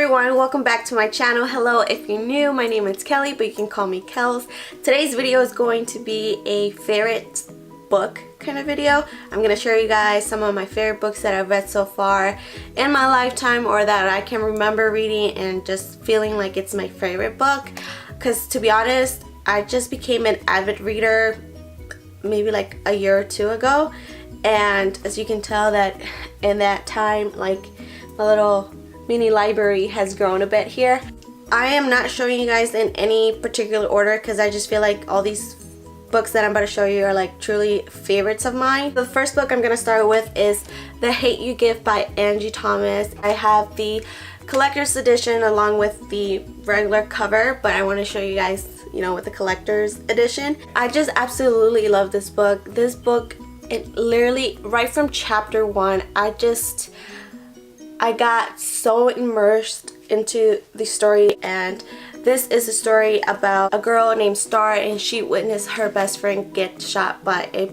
everyone, welcome back to my channel. Hello, if you're new, my name is Kelly, but you can call me Kells. Today's video is going to be a favorite book kind of video. I'm going to show you guys some of my favorite books that I've read so far in my lifetime, or that I can remember reading and just feeling like it's my favorite book. Because to be honest, I just became an avid reader maybe like a year or two ago, and as you can tell that in that time, like, my little mini library has grown a bit here. I am not showing you guys in any particular order because I just feel like all these books that I'm about to show you are like truly favorites of mine. The first book I'm going to start with is The Hate You Give by Angie Thomas. I have the collector's edition along with the regular cover, but I want to show you guys, you know, with the collector's edition. I just absolutely love this book. This book, it literally, right from chapter 1, I got so immersed into the story, and this is a story about a girl named Star, and she witnessed her best friend get shot by a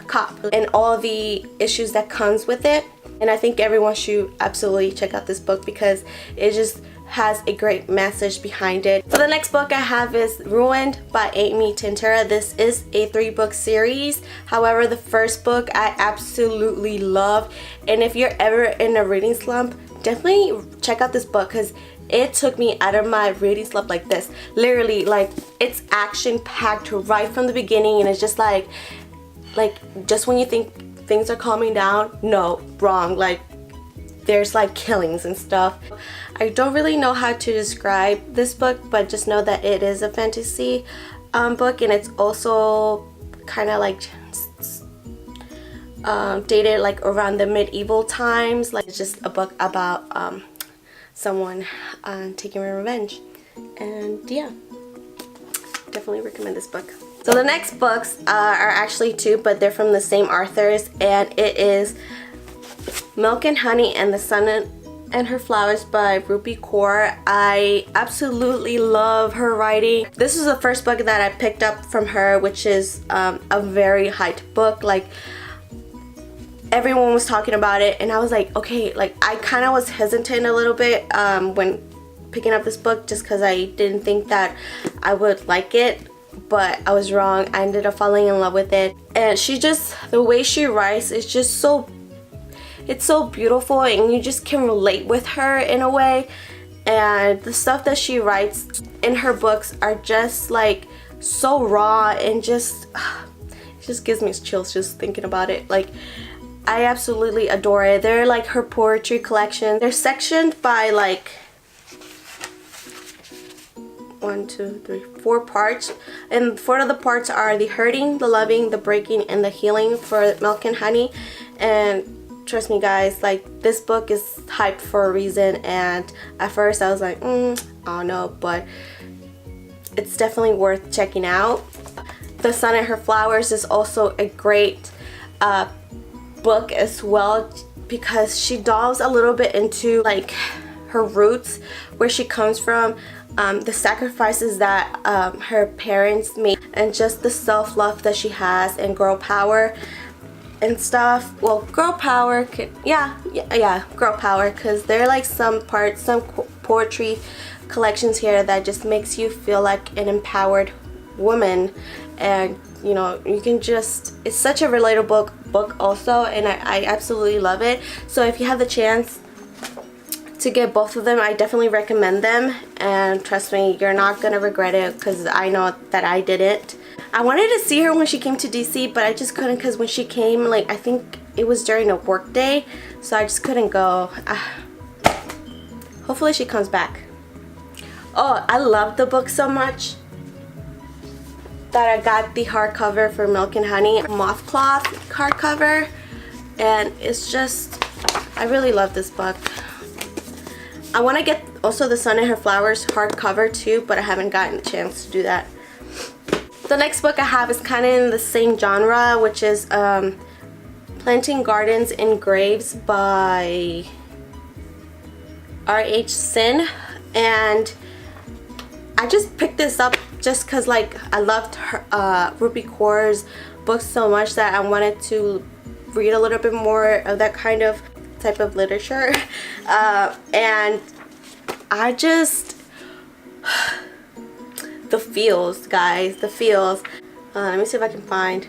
cop and all the issues that comes with it. And I think everyone should absolutely check out this book because it just has a great message behind it. So the next book I have is Ruined by Amy Tintera. This is a 3-book series. However, the first book I absolutely love, and if you're ever in a reading slump, definitely check out this book because it took me out of my reading slump like this. Literally, like, it's action packed right from the beginning, and it's just like just when you think things are calming down, no, wrong. Like, there's like killings and stuff. I don't really know how to describe this book, but just know that it is a fantasy book, and it's also kind of like dated like around the medieval times. Like, it's just a book about someone taking revenge, and yeah, definitely recommend this book. So the next books are actually 2, but they're from the same authors, and it is Milk and Honey and the Sun and Her Flowers by Rupi Kaur. I absolutely love her writing. This is the first book that I picked up from her, which is a very hyped book. Like, everyone was talking about it, and I was like, okay, like, I kind of was hesitant a little bit when picking up this book just because I didn't think that I would like it, but I was wrong. I ended up falling in love with it, and she just, the way she writes is just so, it's so beautiful, and you just can relate with her in a way. And the stuff that she writes in her books are just like so raw, and just it just gives me chills just thinking about it. Like, I absolutely adore it. They're like her poetry collection. They're sectioned by like 1, 2, 3, 4 parts, and 4 of the parts are the hurting, the loving, the breaking, and the healing for Milk and Honey. And trust me guys, like, this book is hyped for a reason, and at first I was like, I don't know, but it's definitely worth checking out. The Sun and Her Flowers is also a great book as well, because she delves a little bit into like her roots, where she comes from, the sacrifices that her parents made, and just the self-love that she has, and girl power and stuff. Well, girl power, yeah, girl power, because there are like some poetry collections here that just makes you feel like an empowered woman, and you know, you can just, it's such a relatable book also, and I absolutely love it. So if you have the chance to get both of them, I definitely recommend them, and trust me, you're not gonna regret it, because I know that I didn't. I wanted to see her when she came to DC, but I just couldn't, because when she came, like, I think it was during a work day, so I just couldn't go. Hopefully she comes back. Oh, I love the book so much that I got the hardcover for Milk and Honey, mothcloth hardcover, and it's just, I really love this book. I want to get also the Sun and Her Flowers hardcover too, but I haven't gotten a chance to do that. The next book I have is kind of in the same genre, which is Planting Gardens in Graves by R.H. Sin, and I just picked this up just because, like, I loved her, Rupi Kaur's books so much that I wanted to read a little bit more of that kind of type of literature. And I just the feels, guys, the feels. Let me see if I can find.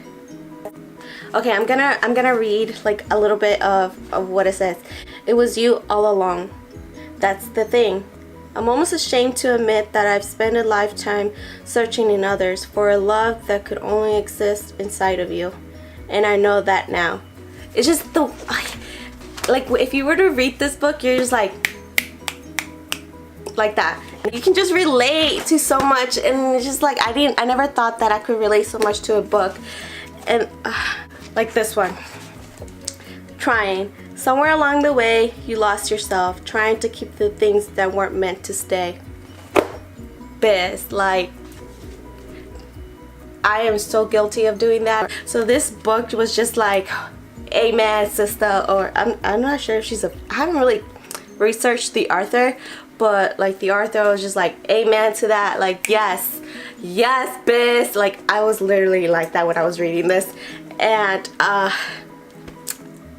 Okay, I'm gonna read like a little bit of what it says. It was you all along. That's the thing. I'm almost ashamed to admit that I've spent a lifetime searching in others for a love that could only exist inside of you. And I know that now. It's just the, like, if you were to read this book, you're just like that. You can just relate to so much, and it's just like, I never thought that I could relate so much to a book. And like this one. Trying. Somewhere along the way, you lost yourself, trying to keep the things that weren't meant to stay. Biz, like, I am so guilty of doing that. So this book was just like, amen, sister, or I'm not sure if she's I haven't really researched the author, but like the author was just like, amen to that, like, yes, biz. Like, I was literally like that when I was reading this, and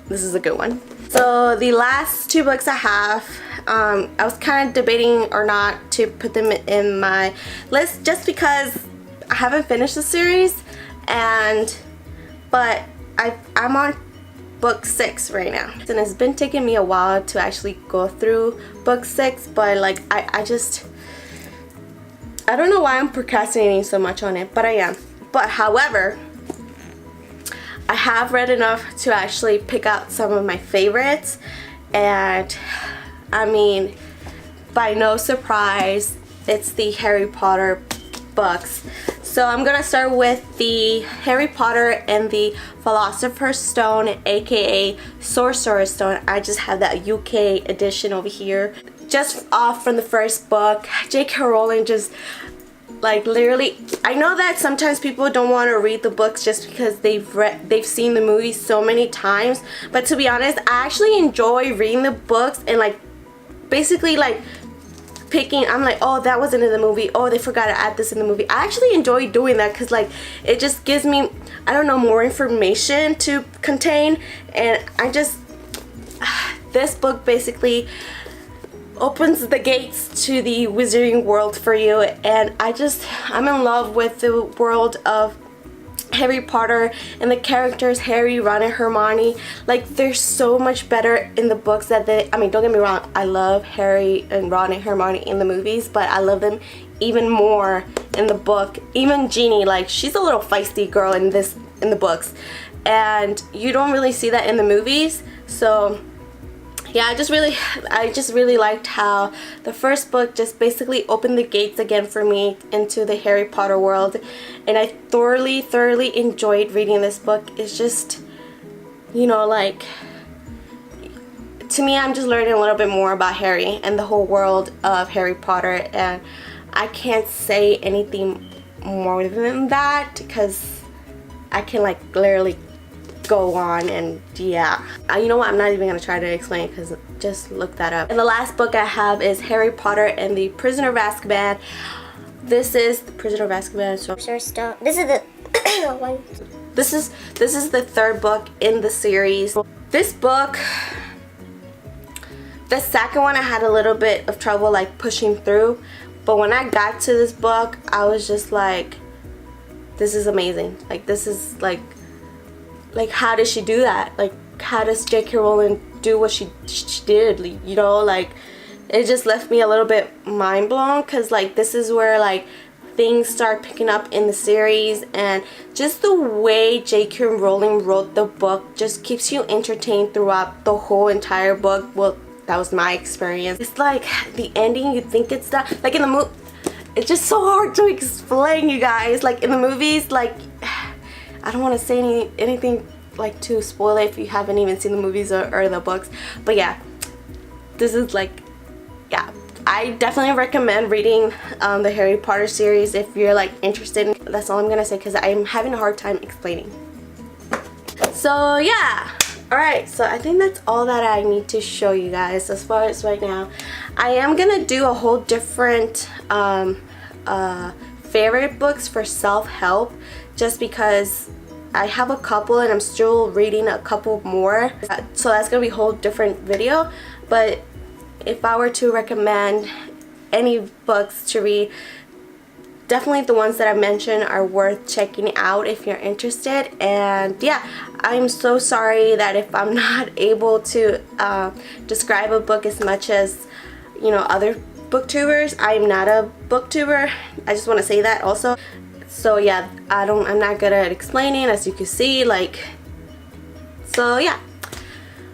this is a good one. So the last two books I have, I was kind of debating or not to put them in my list just because I haven't finished the series, but I'm on book 6 right now, and it's been taking me a while to actually go through book 6, but like I don't know why I'm procrastinating so much on it, but I am. But however, I have read enough to actually pick out some of my favorites, and I mean, by no surprise, it's the Harry Potter books. So I'm gonna start with the Harry Potter and the Philosopher's Stone, aka Sorcerer's Stone. I just have that UK edition over here. Just off from the first book, J.K. Rowling just, like, literally, I know that sometimes people don't want to read the books just because they've seen the movies so many times, but to be honest, I actually enjoy reading the books and like basically like picking, I'm like, oh, that wasn't in the movie, oh, they forgot to add this in the movie. I actually enjoy doing that because like it just gives me, I don't know, more information to contain, and I just this book basically opens the gates to the wizarding world for you, and I'm in love with the world of Harry Potter and the characters Harry, Ron, and Hermione. Like, they're so much better in the books that I mean, don't get me wrong, I love Harry and Ron and Hermione in the movies, but I love them even more in the book. Even Ginny, like, she's a little feisty girl in the books, and you don't really see that in the movies. So yeah, I just really liked how the first book just basically opened the gates again for me into the Harry Potter world, and I thoroughly enjoyed reading this book. It's just, you know, like, to me, I'm just learning a little bit more about Harry and the whole world of Harry Potter, and I can't say anything more than that because I can like literally go on, and yeah, you know what, I'm not even gonna try to explain because just look that up. And the last book I have is Harry Potter and the Prisoner of Azkaban. This is the Prisoner of Azkaban. So this is the one. This is the third book in the series. This book, the second one, I had a little bit of trouble like pushing through, but when I got to this book, I was just like, this is amazing. Like, this is like how does she do that? Like, how does J.K. Rowling do what she did? You know, like, it just left me a little bit mind blown, because like this is where like things start picking up in the series, and just the way J.K. Rowling wrote the book just keeps you entertained throughout the whole entire book. Well, that was my experience. It's like the ending, you think it's done. Like in the movie, it's just so hard to explain, you guys. Like in the movies, like, I don't want to say anything like to spoil it if you haven't even seen the movies or the books, but yeah, this is like, yeah, I definitely recommend reading the Harry Potter series if you're like interested. That's all I'm gonna say because I'm having a hard time explaining. So yeah, alright, so I think that's all that I need to show you guys as far as right now. I am gonna do a whole different favorite books for self-help, just because I have a couple and I'm still reading a couple more, so that's gonna be a whole different video. But if I were to recommend any books to read, definitely the ones that I mentioned are worth checking out if you're interested. And yeah, I'm so sorry that if I'm not able to describe a book as much as, you know, other booktubers. I'm not a booktuber. I just want to say that also. So yeah, I'm not good at explaining, as you can see, like. So yeah,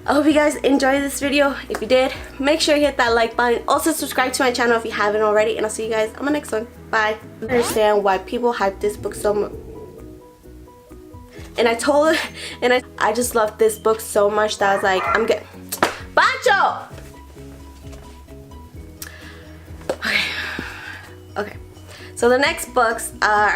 I hope you guys enjoyed this video. If you did, make sure you hit that like button. Also subscribe to my channel if you haven't already, and I'll see you guys on my next one. Bye. I understand why people hype this book so much. And I just love this book so much that I was like, I'm good. Pancho! Okay. So the next books are